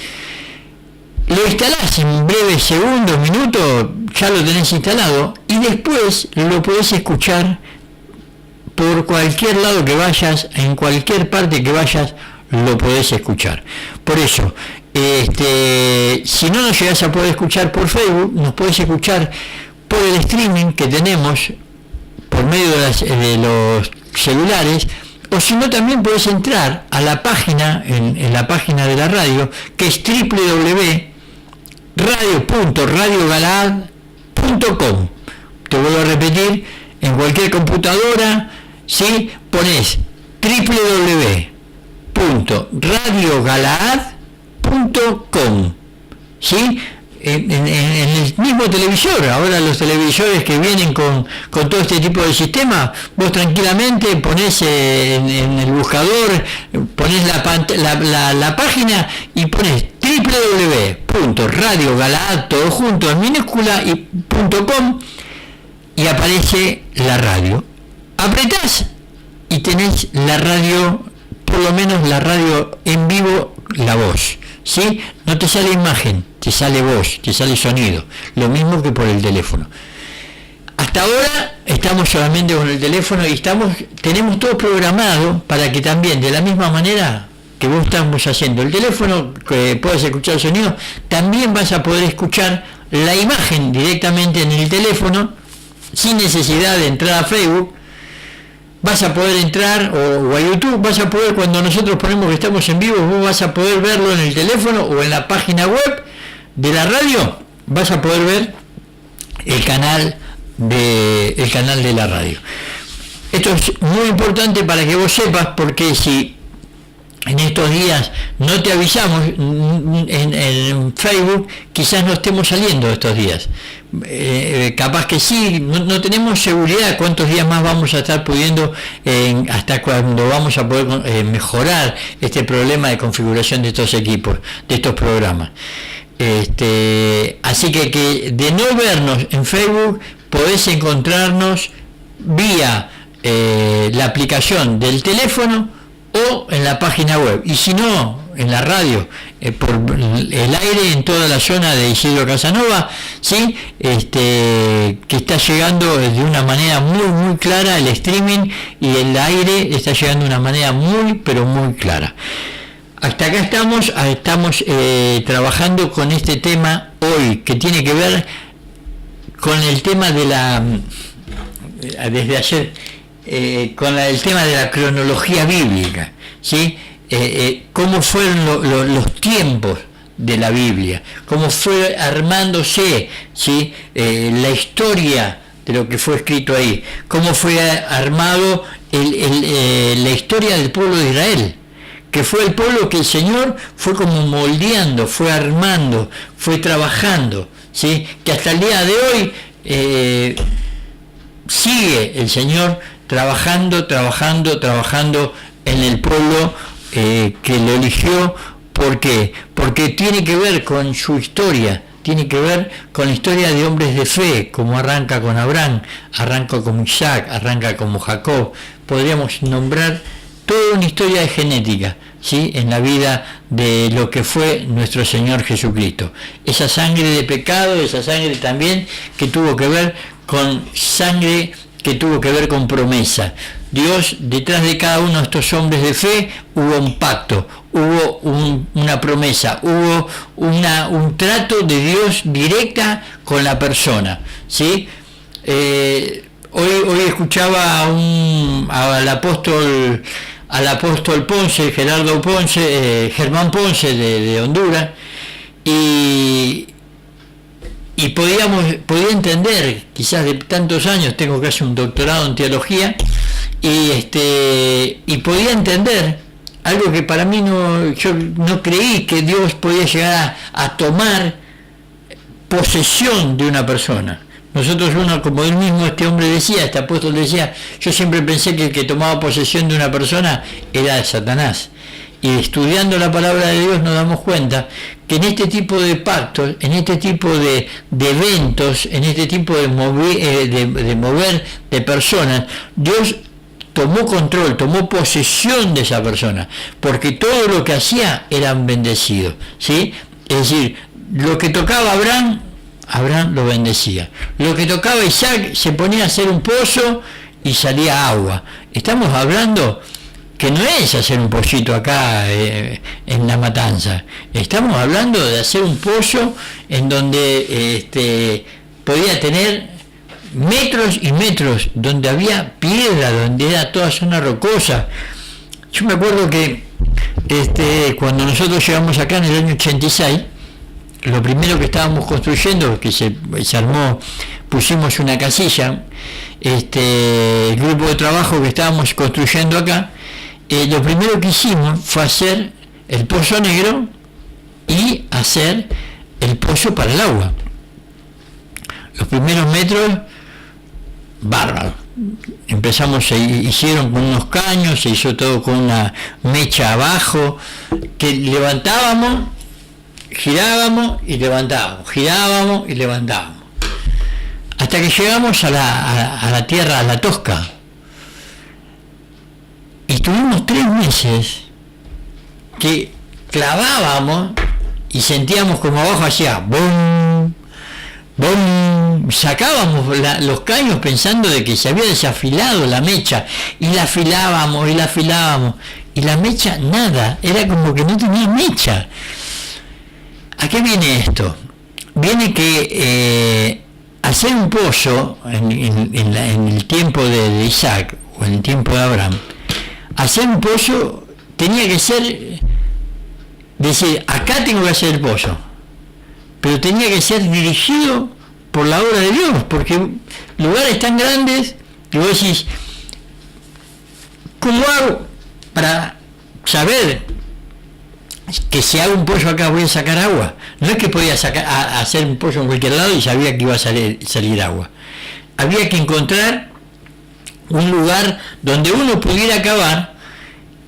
lo instalás en breves segundos, minutos, ya lo tenés instalado, y después lo podés escuchar por cualquier lado que vayas, en cualquier parte que vayas, lo podés escuchar. Por eso, si no nos llegás a poder escuchar por Facebook, nos podés escuchar por el streaming que tenemos por medio de los celulares, o si no también podés entrar a la página, en la página de la radio, que es www.radio.radiogalaad.com. Te vuelvo a repetir, en cualquier computadora, ¿sí? Ponés www.radiogalaad.com, ¿sí? En el mismo televisor. Ahora los televisores que vienen con todo este tipo de sistema, vos tranquilamente ponés en el buscador, ponés la página y ponés www.radiogalaad, todo junto en minúscula, y .com, y aparece la radio. Apretás y tenés la radio, por lo menos la radio en vivo, la voz, ¿sí? No te sale imagen, te sale voz, te sale sonido, lo mismo que por el teléfono. Hasta ahora estamos solamente con el teléfono y tenemos todo programado para que también, de la misma manera que vos estamos haciendo el teléfono, que puedas escuchar el sonido, también vas a poder escuchar la imagen directamente en el teléfono, sin necesidad de entrar a Facebook. Vas a poder entrar o a YouTube, vas a poder, cuando nosotros ponemos que estamos en vivo, vos vas a poder verlo en el teléfono o en la página web de la radio, vas a poder ver el canal de la radio. Esto es muy importante para que vos sepas, porque si en estos días no te avisamos en Facebook, quizás no estemos saliendo estos días. Capaz que sí, no tenemos seguridad cuántos días más vamos a estar pudiendo, hasta cuando vamos a poder mejorar este problema de configuración de estos equipos, de estos programas. Así que de no vernos en Facebook, podés encontrarnos vía la aplicación del teléfono o en la página web, y si no, en la radio, por el aire en toda la zona de Isidro Casanova, ¿sí? Que está llegando de una manera muy clara el streaming, y el aire está llegando de una manera muy clara. Hasta acá estamos trabajando con este tema hoy, que tiene que ver con el tema desde ayer, con el tema de la cronología bíblica, ¿sí? Cómo fueron los tiempos de la Biblia, cómo fue armándose, ¿sí? La historia de lo que fue escrito ahí, cómo fue armado la historia del pueblo de Israel, que fue el pueblo que el Señor fue como moldeando, fue armando, fue trabajando, ¿sí? Que hasta el día de hoy sigue el Señor trabajando en el pueblo que lo eligió. ¿Por qué? Porque tiene que ver con su historia, tiene que ver con la historia de hombres de fe, como arranca con Abraham, arranca como Isaac, arranca como Jacob. Podríamos nombrar toda una historia de genética, ¿sí? En la vida de lo que fue nuestro Señor Jesucristo. Esa sangre de pecado, esa sangre también que tuvo que ver con sangre, que tuvo que ver con promesa. Dios, detrás de cada uno de estos hombres de fe, hubo un pacto, hubo una promesa, hubo un trato de Dios directa con la persona, ¿sí? Hoy escuchaba al apóstol Ponce, Germán Ponce de Honduras, y podía entender, quizás de tantos años, tengo casi un doctorado en teología, y podía entender algo que para mí yo no creí que Dios podía llegar a tomar posesión de una persona. Nosotros como él mismo, este hombre decía, este apóstol decía, yo siempre pensé que el que tomaba posesión de una persona era Satanás. Y estudiando la palabra de Dios nos damos cuenta que en este tipo de pactos, en este tipo de eventos, en este tipo de mover de personas, Dios tomó control, tomó posesión de esa persona, porque todo lo que hacía eran bendecidos, ¿sí? Es decir, lo que tocaba Abraham lo bendecía. Lo que tocaba Isaac, se ponía a hacer un pozo y salía agua. Estamos hablando que no es hacer un pollito acá en La Matanza. Estamos hablando de hacer un pozo en donde podía tener metros y metros, donde había piedra, donde era toda zona rocosa. Yo me acuerdo que cuando nosotros llegamos acá en el año 86, lo primero que estábamos construyendo, que se armó, pusimos una casilla, el grupo de trabajo que estábamos construyendo acá, lo primero que hicimos fue hacer el pozo negro y hacer el pozo para el agua. Los primeros metros, bárbaro. Empezamos, se hicieron con unos caños, se hizo todo con una mecha abajo, que levantábamos, girábamos y levantábamos, hasta que llegamos a la tierra, a la tosca, y estuvimos 3 meses que clavábamos y sentíamos como abajo hacía ¡bum! ¡Bum! Sacábamos los caños pensando de que se había desafilado la mecha, y la afilábamos y la mecha nada, era como que no tenía mecha. ¿A qué viene esto? Viene que hacer un pozo en el tiempo de Isaac o en el tiempo de Abraham, hacer un pozo tenía que ser, decir, acá tengo que hacer el pozo, pero tenía que ser dirigido por la obra de Dios, porque lugares tan grandes que vos decís, ¿cómo hago para saber que si hago un pozo acá voy a sacar agua? No es que podía hacer un pozo en cualquier lado y sabía que iba a salir agua. Había que encontrar un lugar donde uno pudiera cavar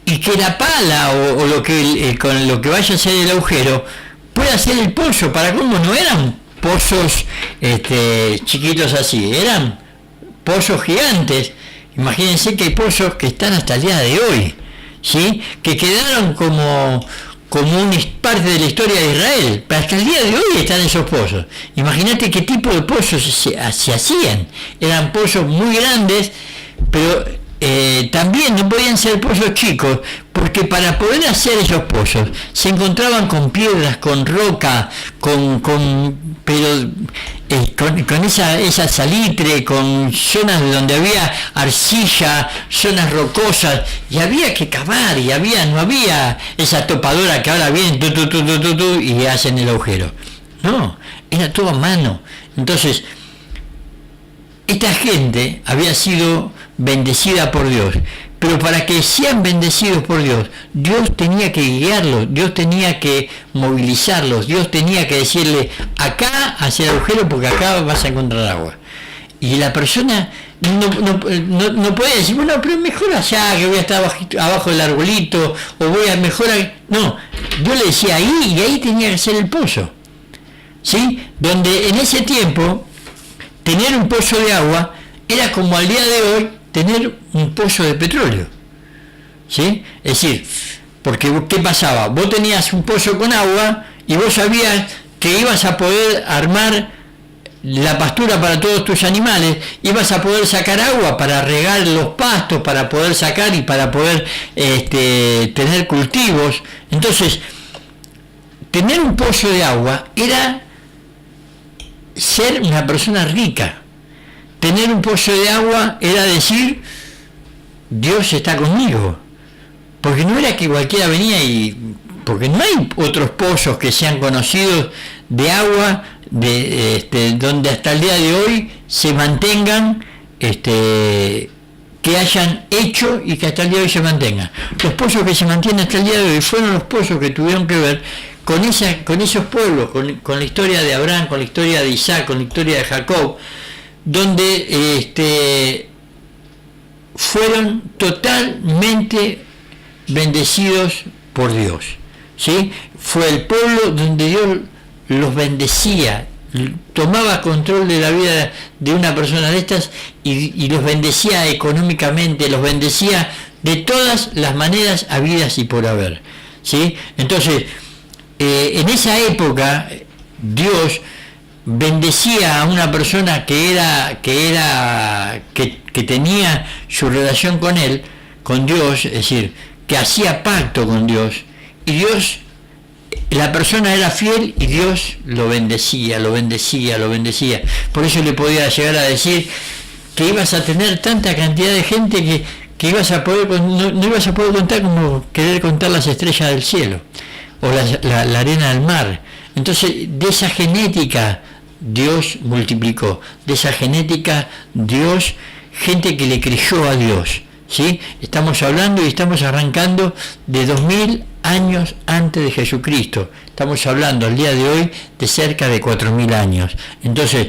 y que la pala o lo que con lo que vaya a ser el agujero pueda hacer el pozo. Para cómo no eran pozos chiquitos así, eran pozos gigantes. Imagínense que hay pozos que están hasta el día de hoy, ¿sí? Que quedaron como una parte de la historia de Israel, pero hasta el día de hoy están esos pozos. Imagínate qué tipo de pozos se hacían. Eran pozos muy grandes, pero también no podían ser pozos chicos, porque para poder hacer esos pozos se encontraban con piedras, con roca, con esa salitre, con zonas donde había arcilla, zonas rocosas, y había que cavar, y no había esa topadora que ahora viene y hacen el agujero. No, era todo a mano. Entonces, esta gente había sido bendecida por Dios, pero para que sean bendecidos por Dios, Dios tenía que guiarlos, Dios tenía que movilizarlos, Dios tenía que decirle, acá hacer agujero porque acá vas a encontrar agua. Y la persona no puede decir, bueno, pero mejor allá, que voy a estar abajo del arbolito, o voy a mejorar. No, Dios le decía ahí, y ahí tenía que ser el pozo, ¿sí? Donde en ese tiempo tener un pozo de agua era como al día de hoy tener un pozo de petróleo, ¿sí? Es decir, porque ¿qué pasaba? Vos tenías un pozo con agua y vos sabías que ibas a poder armar la pastura para todos tus animales, ibas a poder sacar agua para regar los pastos, para poder sacar y para poder tener cultivos. Entonces, tener un pozo de agua era ser una persona rica. Tener un pozo de agua era decir, Dios está conmigo. Porque no era que cualquiera venía porque no hay otros pozos que sean conocidos de agua donde hasta el día de hoy se mantengan, que hayan hecho y que hasta el día de hoy se mantengan. Los pozos que se mantienen hasta el día de hoy fueron los pozos que tuvieron que ver con esos pueblos, con la historia de Abraham, con la historia de Isaac, con la historia de Jacob, donde fueron totalmente bendecidos por Dios, ¿sí? Fue el pueblo donde Dios los bendecía, tomaba control de la vida de una persona de estas y los bendecía económicamente, los bendecía de todas las maneras habidas y por haber, ¿sí? Entonces, en esa época Dios bendecía a una persona que tenía su relación con él, con Dios, es decir, que hacía pacto con Dios, y Dios, la persona era fiel y Dios lo bendecía. Por eso le podía llegar a decir que ibas a tener tanta cantidad de gente que ibas a poder, no ibas a poder contar como querer contar las estrellas del cielo o la arena del mar. Entonces, de esa genética Dios multiplicó, de esa genética Dios, gente que le creyó a Dios, ¿sí? Estamos hablando y estamos arrancando de 2000 años antes de Jesucristo. Estamos hablando al día de hoy de cerca de 4000 años. Entonces,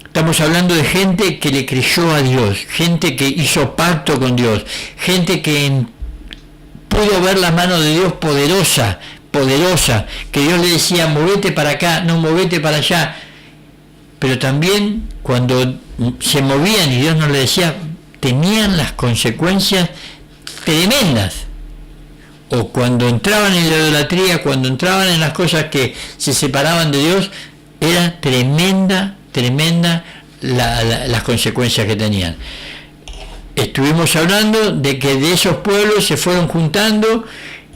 estamos hablando de gente que le creyó a Dios, gente que hizo pacto con Dios, gente que pudo ver la mano de Dios poderosa, que Dios le decía, movete para acá, no movete para allá. Pero también cuando se movían y Dios no le decía, tenían las consecuencias tremendas. O cuando entraban en la idolatría, cuando entraban en las cosas que se separaban de Dios, era tremenda las consecuencias que tenían. Estuvimos hablando de que de esos pueblos se fueron juntando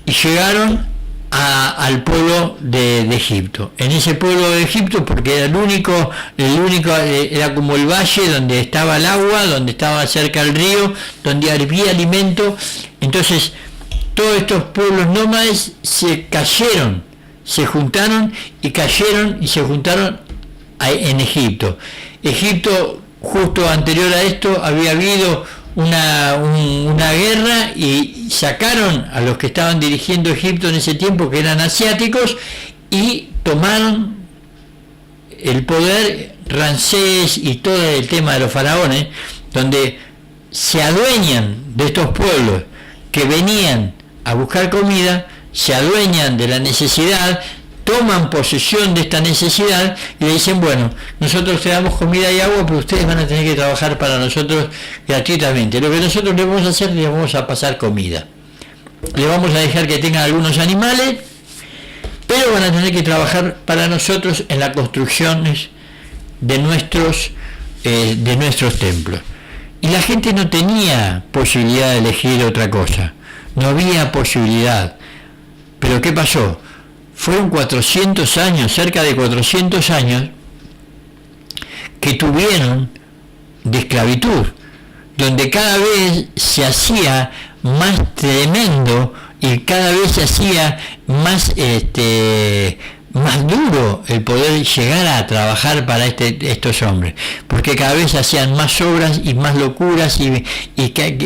y llegaron al pueblo de Egipto. En ese pueblo de Egipto, porque era el único era como el valle donde estaba el agua, donde estaba cerca el río, donde había alimento. Entonces todos estos pueblos nómades se juntaron y se juntaron en Egipto. Egipto, justo anterior a esto, había habido una guerra y sacaron a los que estaban dirigiendo Egipto en ese tiempo, que eran asiáticos, y tomaron el poder. Ramsés y todo el tema de los faraones, donde se adueñan de estos pueblos que venían a buscar comida, se adueñan de la necesidad, toman posesión de esta necesidad y le dicen, bueno, nosotros te damos comida y agua, pero ustedes van a tener que trabajar para nosotros gratuitamente. Lo que nosotros les vamos a hacer, les vamos a pasar comida. Le vamos a dejar que tengan algunos animales, pero van a tener que trabajar para nosotros en las construcciones de nuestros templos. y la gente no tenía posibilidad de elegir otra cosa, no había posibilidad. Pero ¿qué pasó? Fueron 400 años, cerca de 400 años, que tuvieron de esclavitud, donde cada vez se hacía más tremendo y cada vez se hacía más más duro el poder llegar a trabajar para estos hombres, porque cada vez hacían más obras y más locuras y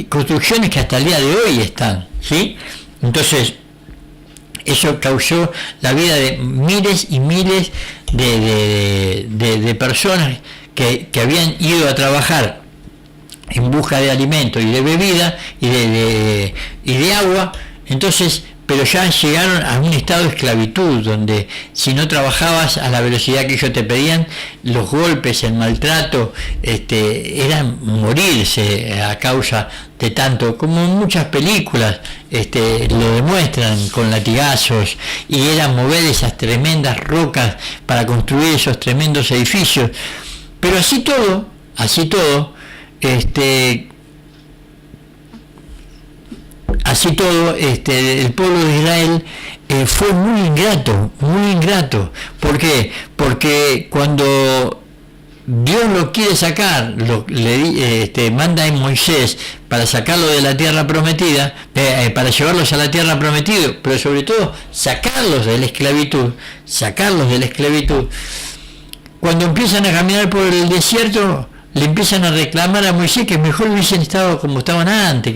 construcciones que hasta el día de hoy están, ¿sí? Entonces eso causó la vida de miles y miles de personas que habían ido a trabajar en busca de alimento y de bebida y de agua. Entonces, pero ya llegaron a un estado de esclavitud, donde si no trabajabas a la velocidad que ellos te pedían, los golpes, el maltrato, eran morirse a causa de tanto, como en muchas películas lo demuestran, con latigazos, y era mover esas tremendas rocas para construir esos tremendos edificios. Pero así todo, el pueblo de Israel fue muy ingrato. ¿Por qué? Porque cuando Dios lo quiere sacar, manda a Moisés para sacarlo de la tierra prometida, para llevarlos a la tierra prometida, pero sobre todo sacarlos de la esclavitud. Cuando empiezan a caminar por el desierto, le empiezan a reclamar a Moisés que mejor hubiesen estado como estaban antes,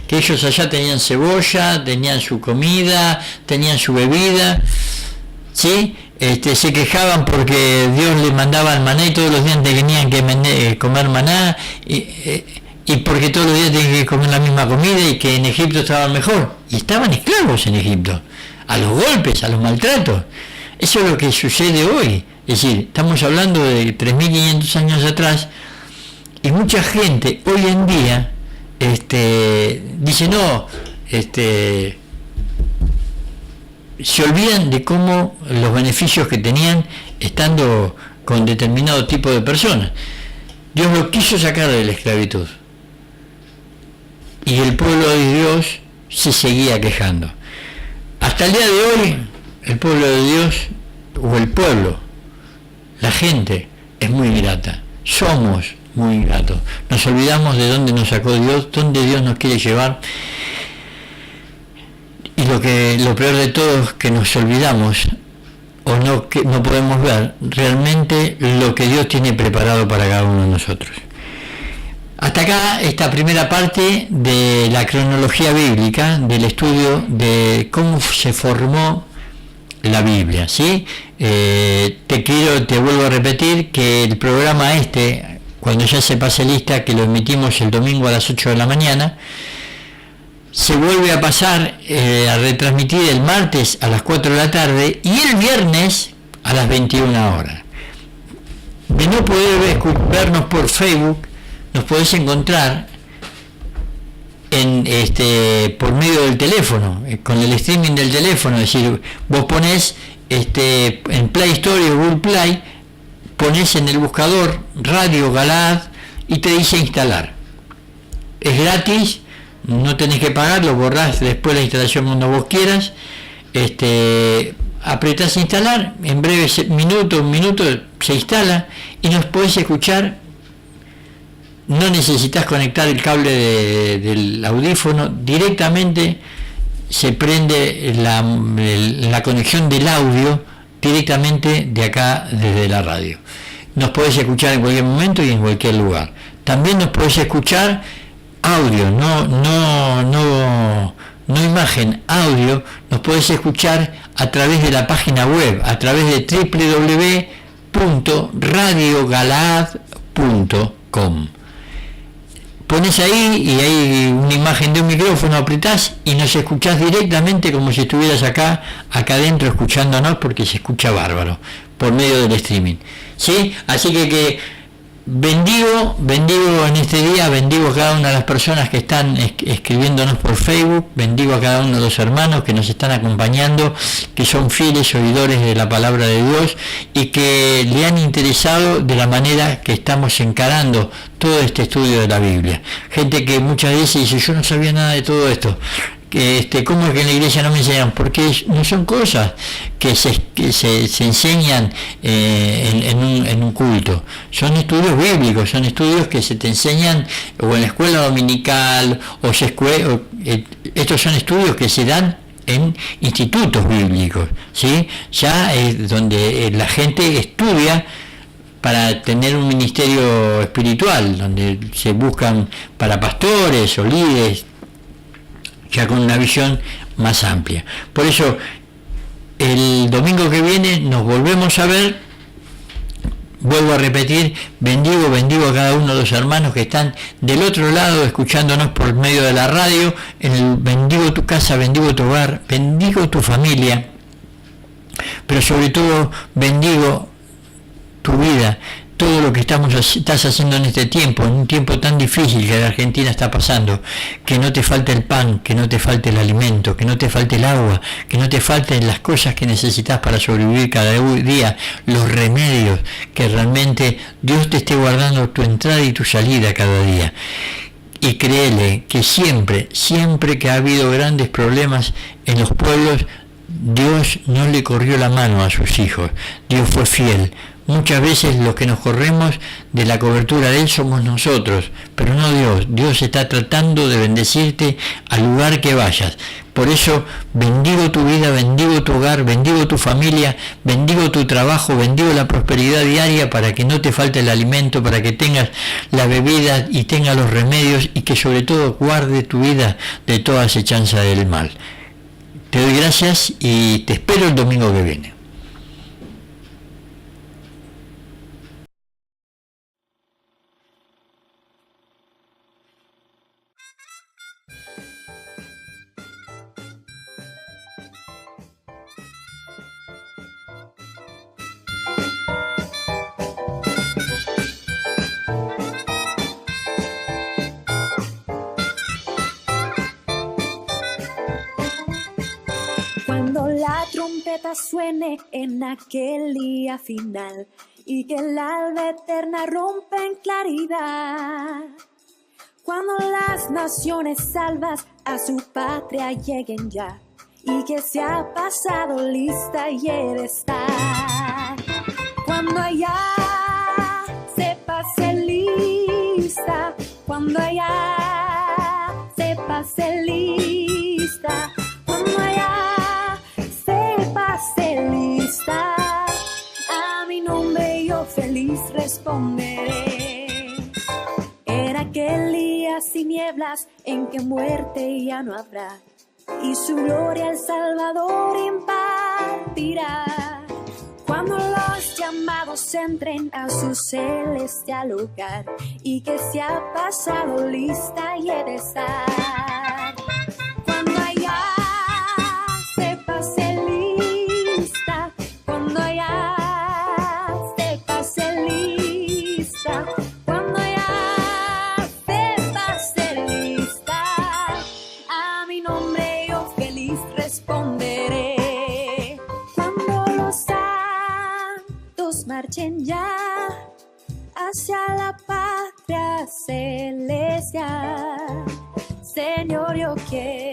que ellos allá tenían cebolla, tenían su comida, tenían su bebida, ¿sí? Se quejaban porque Dios les mandaba el maná y todos los días tenían que comer maná, y porque todos los días tenían que comer la misma comida, y que en Egipto estaban mejor, y estaban esclavos en Egipto, a los golpes, a los maltratos. Eso es lo que sucede hoy. Es decir, estamos hablando de 3.500 años atrás, y mucha gente hoy en día dice no, se olvidan de cómo los beneficios que tenían estando con determinado tipo de personas. Dios lo quiso sacar de la esclavitud, y el pueblo de Dios se seguía quejando. Hasta el día de hoy, el pueblo de Dios, o el pueblo, la gente, es muy ingrata. Somos muy ingratos. Nos olvidamos de dónde nos sacó Dios, dónde Dios nos quiere llevar. Y lo peor de todo es que nos olvidamos, o no, que no podemos ver realmente lo que Dios tiene preparado para cada uno de nosotros. Hasta acá esta primera parte de la cronología bíblica, del estudio de cómo se formó la Biblia, ¿sí? Te vuelvo a repetir que el programa cuando ya se pase lista, que lo emitimos el domingo a las 8 de la mañana, se vuelve a pasar a retransmitir el martes a las 4 de la tarde y el viernes a las 21 horas. De no poder vernos por Facebook, nos podés encontrar por medio del teléfono, con el streaming del teléfono. Es decir, vos ponés en Play Store o Google Play, ponés en el buscador Radio Galaad y te dice instalar. Es gratis, no tenés que pagar, lo borrás después la instalación cuando vos quieras. Apretás instalar, en breve un minuto se instala y nos podés escuchar. No necesitas conectar el cable del audífono, directamente se prende la conexión del audio directamente de acá, desde la radio. Nos podés escuchar en cualquier momento y en cualquier lugar. También nos podés escuchar audio, no imagen, audio. Nos podés escuchar a través de la página web, a través de www.radiogalaad.com. Pones ahí y hay una imagen de un micrófono, apretás y nos escuchás directamente como si estuvieras acá adentro escuchándonos, porque se escucha bárbaro por medio del streaming, ¿sí? Así que bendigo en este día, bendigo a cada una de las personas que están escribiéndonos por Facebook, bendigo a cada uno de los hermanos que nos están acompañando, que son fieles oidores de la palabra de Dios y que le han interesado de la manera que estamos encarando todo este estudio de la Biblia. Gente que muchas veces dice, yo no sabía nada de todo esto. ¿Cómo es que en la iglesia no me enseñan? Porque no son cosas que se enseñan en un culto. Son estudios bíblicos, son estudios que se te enseñan o en la escuela dominical, estos son estudios que se dan en institutos bíblicos, ¿sí? Ya es donde la gente estudia para tener un ministerio espiritual, donde se buscan para pastores o líderes, ya con una visión más amplia. Por eso, el domingo que viene nos volvemos a ver. Vuelvo a repetir, bendigo a cada uno de los hermanos que están del otro lado escuchándonos por medio de la radio. Bendigo tu casa, bendigo tu hogar, bendigo tu familia, pero sobre todo bendigo tu vida, todo lo que estás haciendo en este tiempo, en un tiempo tan difícil que la Argentina está pasando, que no te falte el pan, que no te falte el alimento, que no te falte el agua, que no te falten las cosas que necesitas para sobrevivir cada día, los remedios, que realmente Dios te esté guardando tu entrada y tu salida cada día. Y créele que siempre que ha habido grandes problemas en los pueblos, Dios no le corrió la mano a sus hijos, Dios fue fiel. Muchas veces los que nos corremos de la cobertura de Él somos nosotros, pero no Dios. Dios está tratando de bendecirte al lugar que vayas. Por eso bendigo tu vida, bendigo tu hogar, bendigo tu familia, bendigo tu trabajo, bendigo la prosperidad diaria para que no te falte el alimento, para que tengas la bebida y tengas los remedios y que sobre todo guarde tu vida de toda acechanza del mal. Te doy gracias y te espero el domingo que viene. Cuando la trompeta suene en aquel día final y que el alba eterna rompe en claridad, cuando las naciones salvas a su patria lleguen ya y que se ha pasado lista y he de estar, cuando allá se pase lista, cuando allá se pase lista, cuando allá se lista, a mi nombre yo feliz responderé. En aquel día sin nieblas en que muerte ya no habrá, y su gloria el Salvador impartirá. Cuando los llamados entren a su celestial lugar y que se ha pasado lista y he de estar. Cuando allá se pase lista, cuando allá se pase lista, cuando allá se pase lista, a mi nombre yo feliz responderé. Cuando los santos marchen ya hacia la patria celestial, Señor, yo quiero